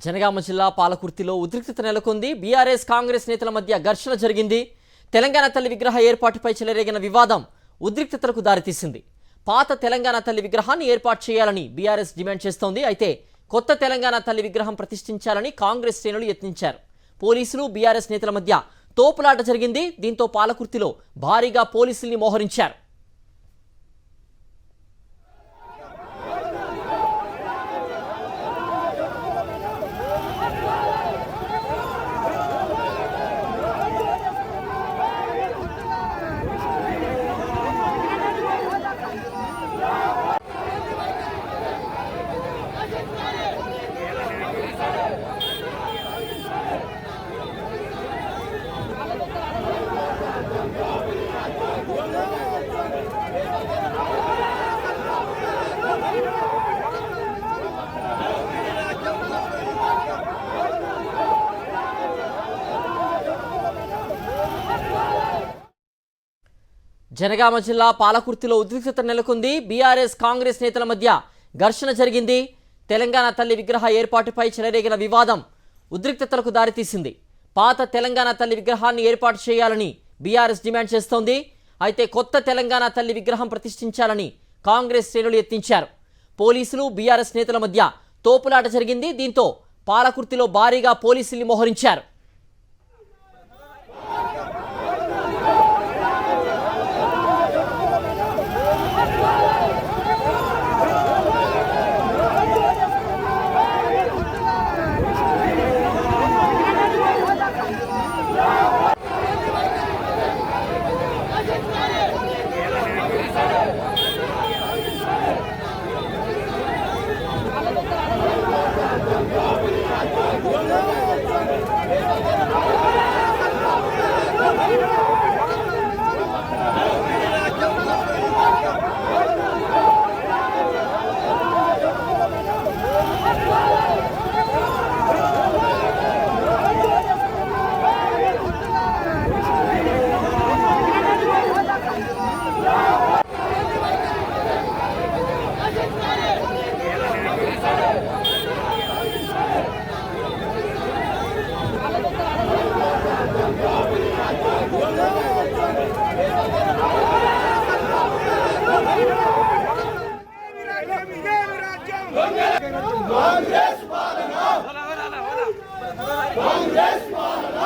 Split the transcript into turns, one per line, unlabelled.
జనగామ జిల్లా పాలకుర్తిలో ఉద్రిక్తత నెలకొంది. బీఆర్ఎస్ కాంగ్రెస్ నేతల మధ్య ఘర్షణ జరిగింది. తెలంగాణ తల్లి విగ్రహ ఏర్పాటుపై చెలరేగిన వివాదం ఉద్రిక్తతలకు దారితీసింది. పాత తెలంగాణ తల్లి విగ్రహాన్ని ఏర్పాటు చేయాలని బీఆర్ఎస్ డిమాండ్ చేస్తోంది. అయితే కొత్త తెలంగాణ తల్లి విగ్రహం ప్రతిష్ఠించాలని కాంగ్రెస్ శ్రేణులు యత్నించారు. పోలీసులు బీఆర్ఎస్ నేతల మధ్య తోపులాట జరిగింది. దీంతో పాలకుర్తిలో భారీగా పోలీసుల్ని మోహరించారు. జనగామ జిల్లా పాలకుర్తిలో ఉద్రిక్తత నెలకొంది. బీఆర్ఎస్ కాంగ్రెస్ నేతల మధ్య ఘర్షణ జరిగింది. తెలంగాణ తల్లి విగ్రహ ఏర్పాటుపై చెలరేగిన వివాదం ఉద్రిక్తతలకు దారితీసింది. పాత తెలంగాణ తల్లి విగ్రహాన్ని ఏర్పాటు చేయాలని బీఆర్ఎస్ డిమాండ్ చేస్తోంది. అయితే కొత్త తెలంగాణ తల్లి విగ్రహం ప్రతిష్ఠించాలని కాంగ్రెస్ శ్రేణులు యత్నించారు. పోలీసులు బీఆర్ఎస్ నేతల మధ్య తోపులాట జరిగింది. దీంతో పాలకుర్తిలో భారీగా పోలీసుల్ని మోహరించారు.
కాంగ్రెస్ పాలన